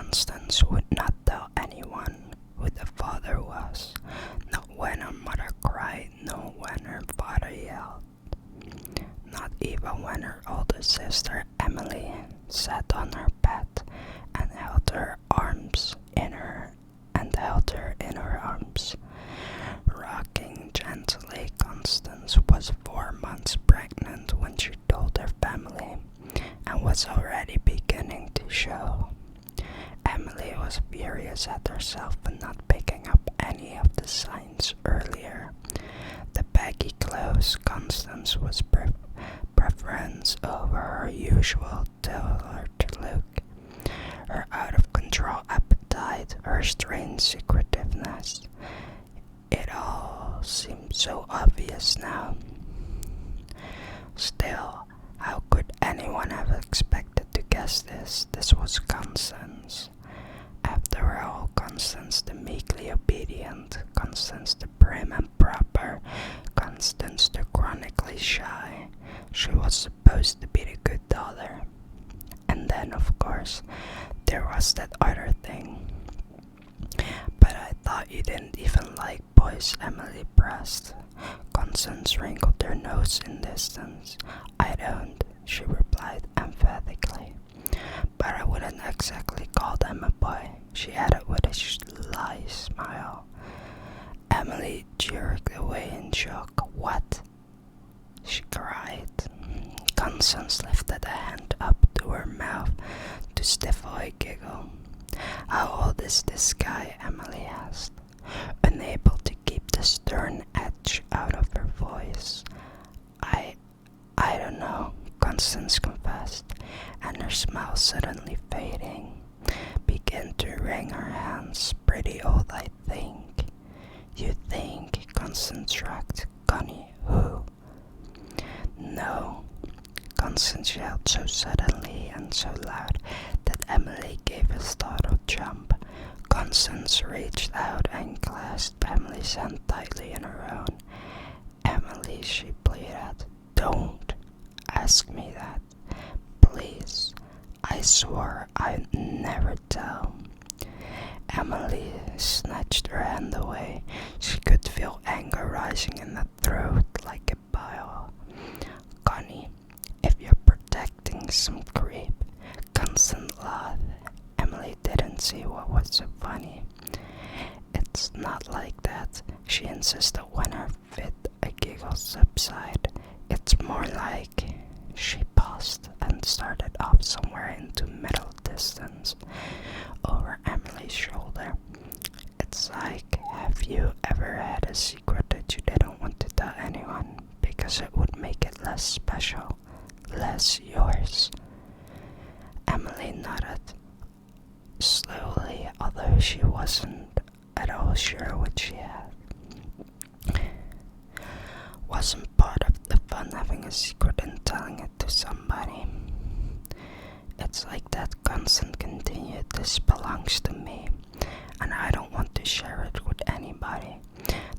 Constance would not tell anyone who the father was, not when her mother cried, nor when her father yelled, not even when her older sister Emily sat on her bed and held her in her arms. Rocking gently, Constance was 4 months pregnant when she told her family, and was already beginning to show. Emily was furious at herself for not picking up any of the signs earlier. The baggy clothes Constance was preference over her usual tailored look. Her out-of-control appetite, her strange secretiveness. It all seemed so obvious now. Still, how could anyone have expected to guess this? This was Constance. After all, Constance the meekly obedient, Constance the prim and proper, Constance the chronically shy. She was supposed to be the good daughter. And then, of course, there was that other thing. But I thought you didn't even like boys, Emily pressed. Constance wrinkled her nose in distance. I don't, she replied emphatically. But I wouldn't exactly call them a boy, she added with a sly smile. Emily jerked away in shock. What? She cried. Constance lifted a hand up to her mouth to stifle a giggle. How old is this guy? Emily asked, unable to keep the stern edge out of her voice. I don't know, Constance confessed, and her smile suddenly fading, began to wring her hands. Pretty old, I think. You think? Constance shrugged. Connie, who? No. Constance yelled so suddenly and so loud that Emily gave a startled jump. Constance reached out and clasped Emily's hand tightly in her own. Emily, she pleaded, don't ask me that. Please. I swore I'd never tell. Emily snatched her hand away. She could feel anger rising in her throat like a bile. Connie, if you're protecting some creep, Constance laughed. Emily didn't see what was so funny. It's not like that, she insisted when her fit a giggle subsided. It's more like... She paused and started off somewhere into middle distance, over Emily's shoulder. It's like, have you ever had a secret that you didn't want to tell anyone because it would make it less special, less yours? Emily nodded slowly, although she wasn't at all sure what she had. Wasn't part of the fun having a secret and telling it to somebody? It's like that, Constance continued. This belongs to me, and I don't want to share it with anybody.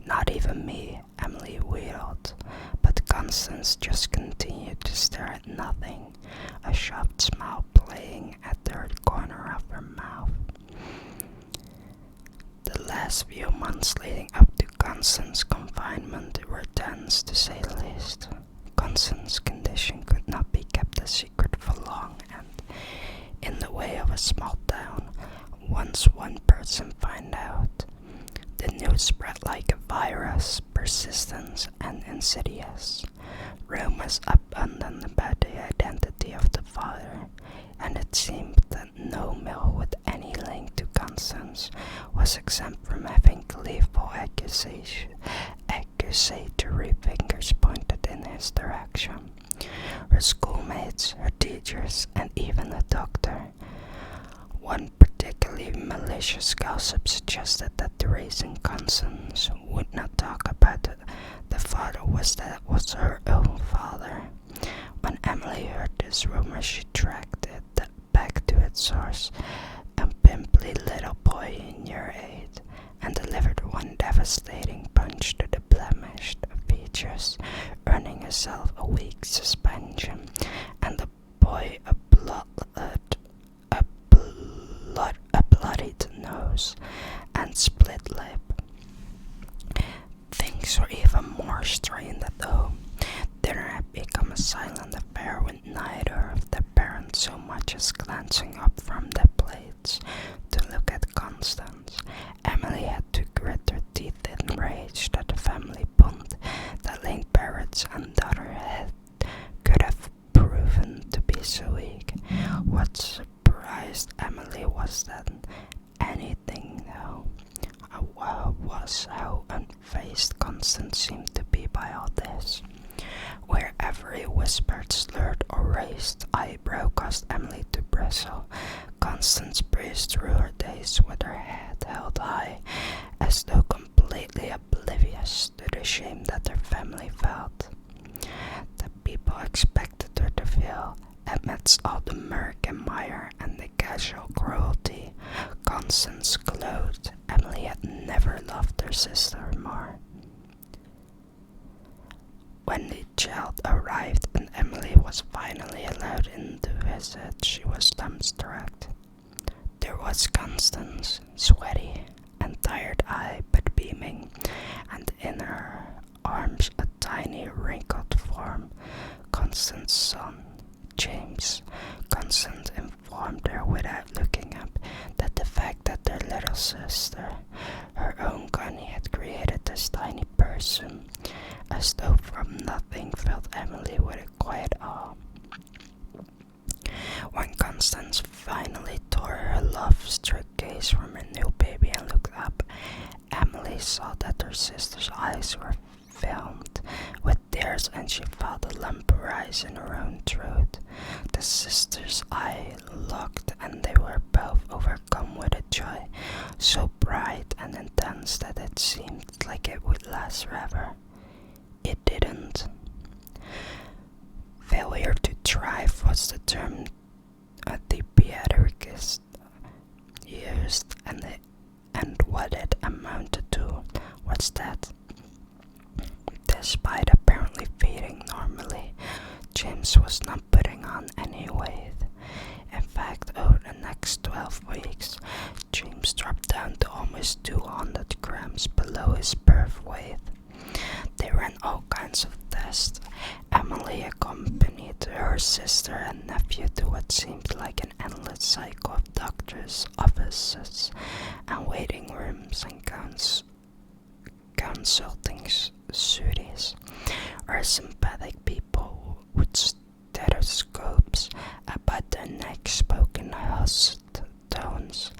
Not even me, Emily wheedled. But Constance just continued to stare at nothing, a shocked smile playing at the corner of her mouth. The last few months leading up to Constance's confinement were tense, to say the least. Constance's condition could not be kept a secret for long, and in the way of a small town, once one person found out, the news spread like a virus, persistent and insidious. Rumors abundant about the identity of the father, and it seemed that no male with any link to Constance was exempt from having gleeful accusatory fingers pointed in his direction. Her schoolmates, her teachers, and even the doctor. One particularly malicious gossip suggested that the reason Constance would not talk about the father was that it was her own father. When Emily heard this rumor, she tracked it back to its source, a pimply little boy in year 8, and delivered one devastating punch to the blemished features, earning herself a week's suspension, and the boy a just glancing up from the plates to look at Constance. Emily had to grit her teeth in rage that the family bond that linked parents and daughter had could have proven to be so weak. What surprised Emily was that anything though was how unfazed Constance seemed to be by all this. Where every whispered, slurred, or raised eyebrow caused Emily to bristle, Constance breezed through her days with her head held high, as though completely oblivious to the shame that her family felt. The people expected her to feel, amidst all the murk and mire and the casual cruelty. Constance glowed. Emily had never loved her sister more. When the child arrived and Emily was finally allowed in to visit, she was dumbstruck. There was Constance, sweaty and tired-eyed but beaming, and in her arms a tiny wrinkled form, Constance's son, James. Constance informed her without looking up that the fact that their little sister, her own Connie, had created this tiny person, as though from nothing, filled Emily with a quiet awe. When Constance finally tore her love-struck gaze from her new baby and looked up, Emily saw that her sister's eyes were filled with tears, and she felt a lump rise in her own throat. The sisters' eyes locked, and they were both overcome with a joy so bright and intense that it seemed like it would last forever. It didn't. Failure to thrive was the term the pediatricians used, and what it amounted to was that, despite apparently feeding normally, James was not putting on any weight. In fact, over the next 12 weeks, James dropped down to almost 200 grams below his birth weight. They ran all kinds of tests. Emily accompanied her sister and nephew to what seemed like an endless cycle of doctors' offices and waiting rooms and consulting studies, or sympathetic people with stethoscopes about their necks spoke in hushed tones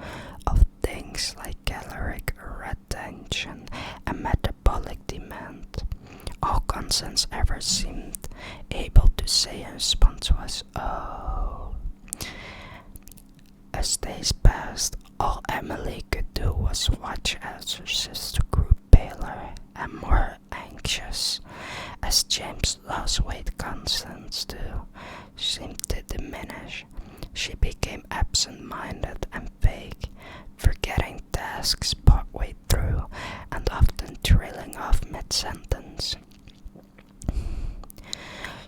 of things like caloric retention and metabolic demand. All Constance ever seemed able to say in response was, "Oh." As days passed, all Emily could do was watch as her sister grew paler and more anxious. As James lost weight, Constance too seemed to diminish. She became absent-minded and vague, forgetting tasks partway through and often trailing off mid-sentence.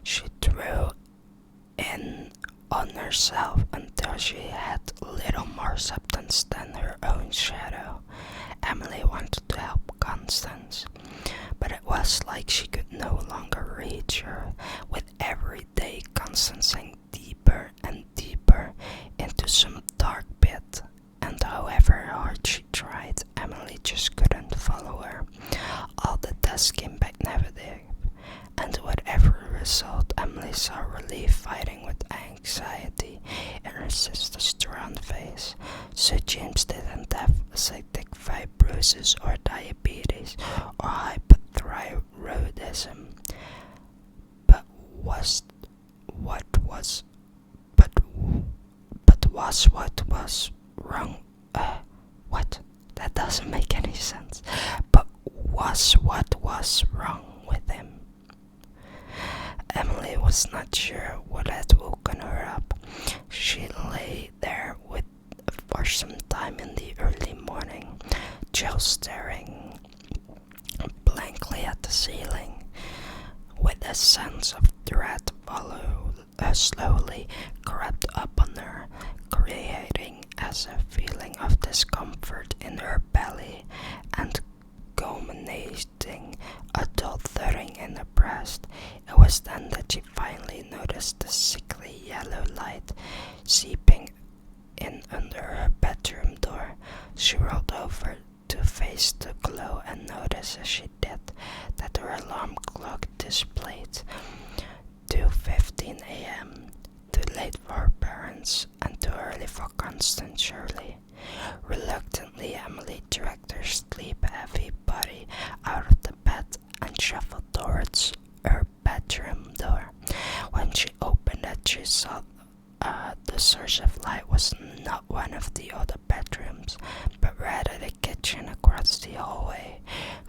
She drew in on herself until she had little more substance than her own shadow. Emily wanted to help Constance, but it was like she could no longer reach her. With every day, Constance sank deeper and deeper into some dark pit, and however hard she tried, Emily just couldn't follow her. All the tests came back negative, and whatever result, Emily saw relief fighting with anxiety in her sister's drawn face. So James didn't have cystic fibrosis or diabetes or hypothyroidism, but was what was wrong. What? That doesn't make any sense. But was what was wrong with him? Emily was not sure what had woken her up. She lay there for some time in the early morning, just staring blankly at the ceiling, with a sense of dread slowly crept up on her, creating as a feeling of discomfort in her belly and culminating a dull thudding in her breast. It was then that she finally noticed the sickly yellow light seep She rolled over to face the glow and noticed as she did that her alarm clock displayed 2:15 a.m., too late for her parents and too early for Constance Shirley. Reluctantly, Emily dragged her sleep-heavy body out of the bed and shuffled towards her bedroom door. When she opened it, she saw the source of light was not one of the other bedrooms, but rather the kitchen across the hallway.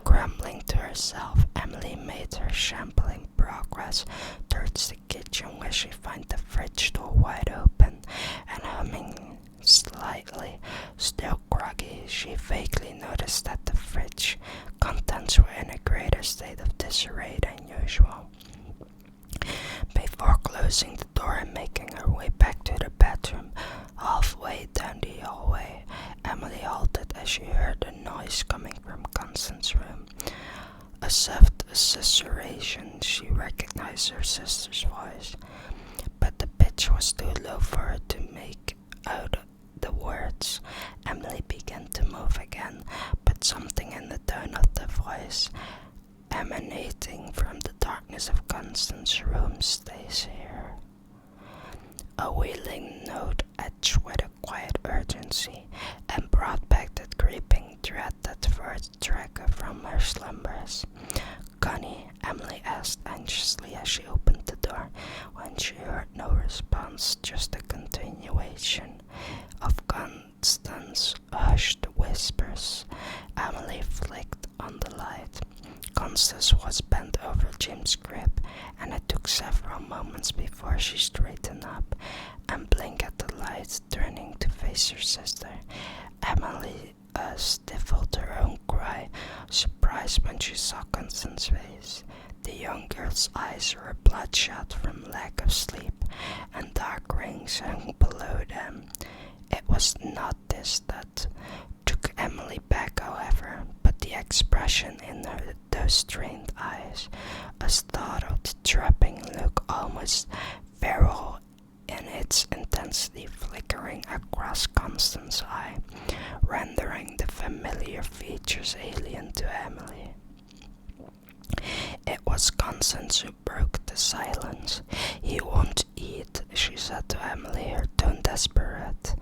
Grumbling to herself, Emily made her shambling progress towards the kitchen, where she found the fridge door wide open, and humming slightly, still groggy, she vaguely noticed that the fridge contents were in a greater state of disarray than usual. Before closing the door and making her way back to the bedroom, halfway down the hallway, Emily halted as she heard a noise coming from Constance's room. A soft susurration, she recognized her sister's voice, but the pitch was too low for her to make out the words. Emily began to move again, but something in the tone of the voice emanating from the darkness of Constance's room stays here. A wailing note edged with a quiet urgency and brought back that creeping dread that first dragged her from her slumbers. "Connie?" Emily asked anxiously as she opened the door. When she heard no response, just a continuation of Constance's hushed whispers, Emily flicked on the light. Constance was bent over Jim's crib, and it took several moments before she straightened up and blinked at the light, turning to face her sister. Emily stifled her own cry, surprised when she saw Constance's face. The young girl's eyes were bloodshot from lack of sleep, and dark rings hung below them. It was not this that took Emily back, however, but the expression in those strained eyes, a startled, dropping look almost feral in its intensity, flickering across Constance's eye, rendering the familiar features alien to Emily. It was Constance who broke the silence. "He won't eat," she said to Emily, her tone desperate.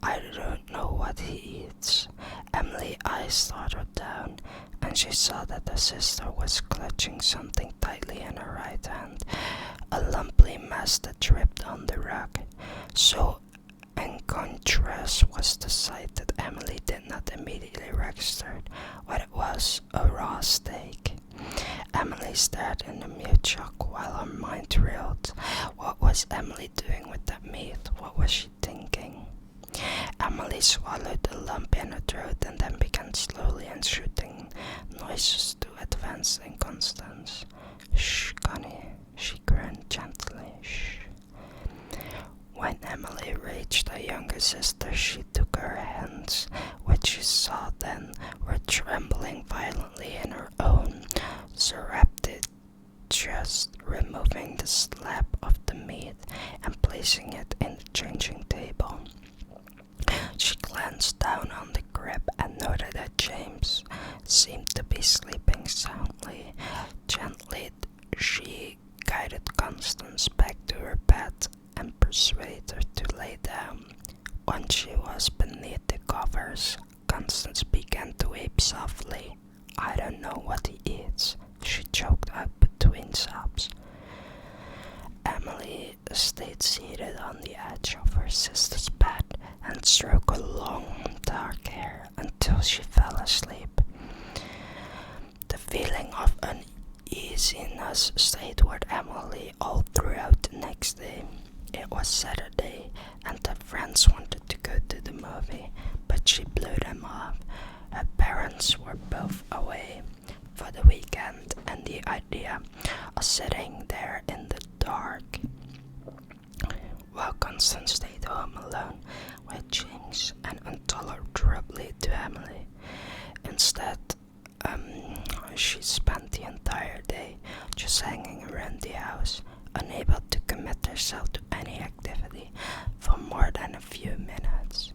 "I don't know what he eats." Emily's eyes startled down, and she saw that her sister was clutching something tightly in her right hand, a lumpy mass that dripped on the rug. So in contrast was the sight that Emily did not immediately register what it was: a raw steak. Emily stared in the mute shock while her mind reeled. What was Emily doing with that meat? What was she thinking? Emily swallowed the lump in her throat and then began slowly and shooting noises to advance in Constance. "Shh, Connie," she groaned gently. "Shh." When Emily reached her younger sister, she took her hands, which she saw then were trembling violently in her own, surreptitious, removing the slab of the meat and placing it in the changing table. She glanced down on the crib and noted that James seemed to be sleeping soundly. Gently, she guided Constance back to her bed and persuaded her to lay down. Once she was beneath the covers, Constance began to weep softly. "I don't know what he eats," she choked out between sobs. Emily stayed seated on the edge of her sister's bed and stroked her long, dark hair until she fell asleep. The feeling of uneasiness stayed with Emily all throughout the next day. It was Saturday, and her friends wanted to go to the movie, but she blew them off. Her parents were both away for the weekend, and the idea of sitting there in the dark while Constance stayed home alone with James and intolerably to Emily. Instead, she spent the entire day just hanging around the house, unable to commit herself to any activity for more than a few minutes.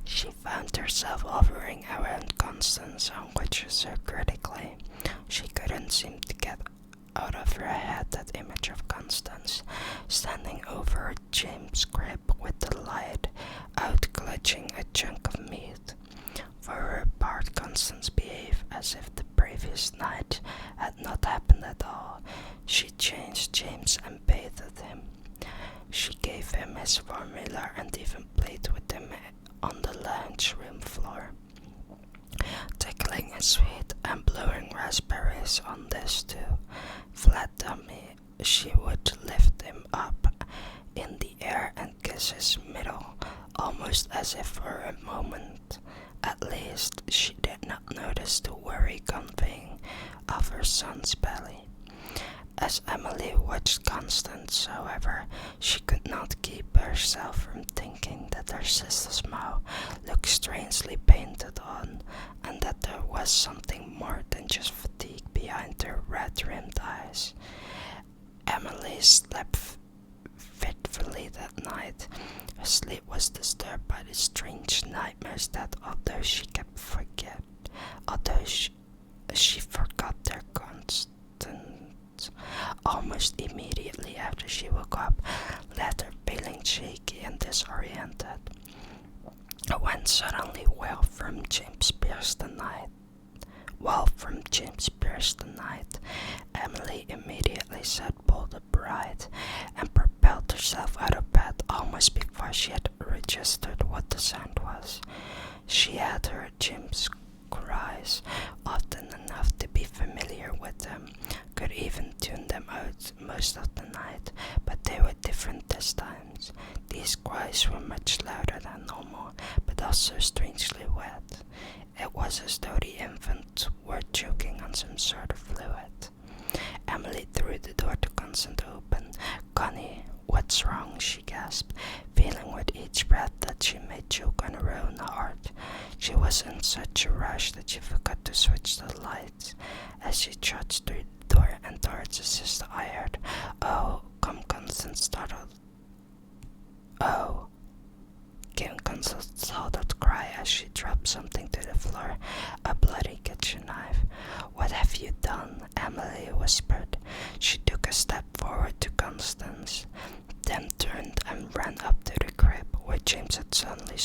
She found herself over on the lounge room floor, tickling his feet and blowing raspberries on this too. Flat tummy, she would lift him up in the air and kiss his middle, almost as if for a moment. At least she did not notice the worry conveying of her son's belly. As Emily watched Constance, however, she could not keep herself from thinking that her sister's mouth looked strangely painted on, and that there was something more than just fatigue behind her red-rimmed eyes. Emily slept fitfully that night. Her sleep was disturbed by the strange nightmares that, although she forgot their constant, almost immediately after she woke up, left her feeling shaky and disoriented. When suddenly Well from James pierced the night, Emily immediately set bolt upright and propelled herself out of bed almost before she had registered what the sound was. She had heard Jim's cries often enough to be familiar with them, could even tune them out most of the night, but they were different this time. These cries were much louder than normal, but also strangely wet. It was as though the infant were choking on some sort of fluid. Emily threw the door to Constant open. "Connie, what's wrong?" she gasped, feeling with each breath that she may choke on her own heart. She was in such a rush that she forgot to switch the lights. As she trudged through the door and towards her sister, I heard, "Oh," Constance startled. "Oh," came Constance's startled cry as she dropped something to the floor, a bloody kitchen knife. "What have you done?" Emily whispered. She took a step forward to Constance, then turned and ran up to the crib where James had suddenly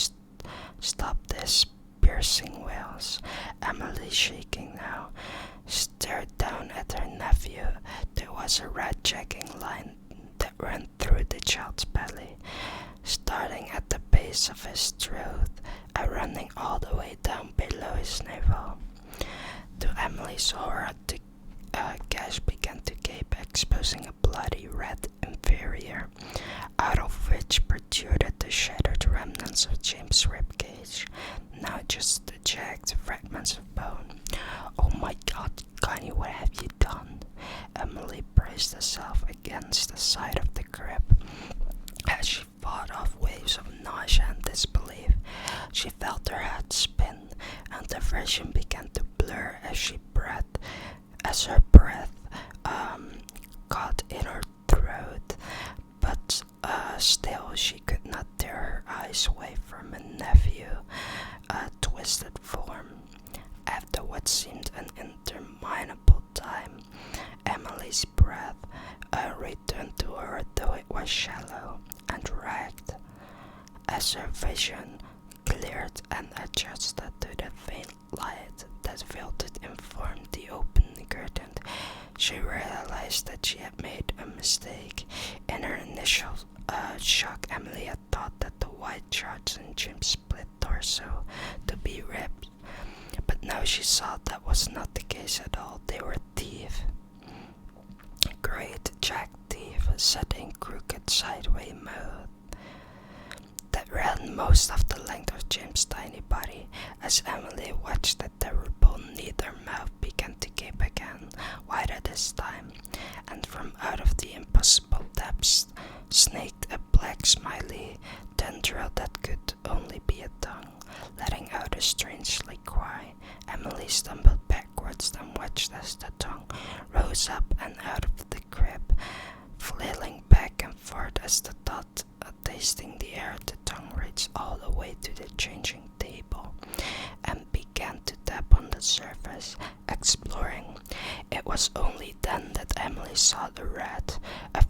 stopped his piercing wails. Emily, shaking now, stared down at her nephew. There was a red jagging line that ran through the child's belly, starting at the base of his throat and running all the way down below his navel. To Emily's horror, the gash began to gape, exposing a bloody red inferior, out of which protruded the shattered remnants of James' ribcage, now just the jagged fragments of bone. "Oh my God, Connie, what have you done?" Emily braced herself against the side of the crib as she fought off waves of nausea and disbelief. She felt her head spin, and the vision began to blur as her breath caught in her throat. But still she could not tear her eyes away from her nephew's twisted form. After what seemed an interminable time, Emily's breath returned to her, though it was shallow and ragged. As her vision cleared and adjusted to the faint light that filtered and formed the open curtain, she realized that she had made a mistake. In her initial shock, Emily had thought that the white shards in Jim's split torso to be ripped, but now she saw that was not the case at all. They were teeth. Great jagged teeth set in crooked sideways mode that ran most of the length of Jim's tiny body. As Emily watched the terrible neither mouth began to gape again, wider this time, and from out of the impossible depths snaked a black smiley tendril that could only be a tongue, letting out a strangely cry. Emily stumbled backwards and watched as the tongue rose up and out of the crib, flailing back and forth as the thought, tasting the air. The tongue reached all the way to the changing table and began to tap on the surface, exploring. It was only then that Emily saw the rat, a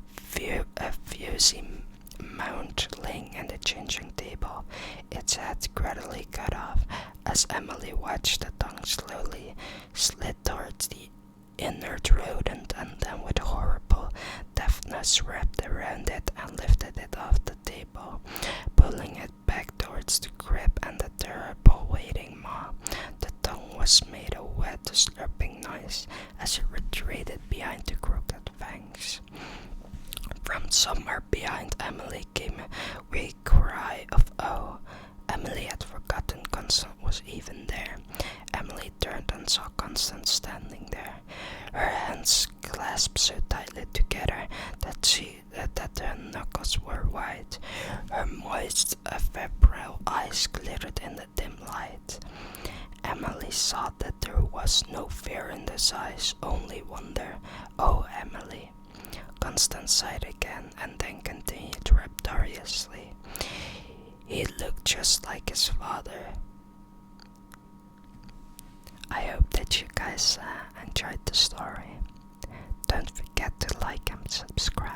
fusy mound laying in the changing table, its head gradually cut off. As Emily watched, the tongue slowly slid towards the inert rodent and then with horrible deftness wrapped around it and lifted it off the table, pulling it back towards the crib eyes glittered in the dim light. Emily saw that there was no fear in his eyes, only wonder. "Oh, Emily." Constance sighed again and then continued rapturously. "He looked just like his father." I hope that you guys enjoyed the story. Don't forget to like and subscribe.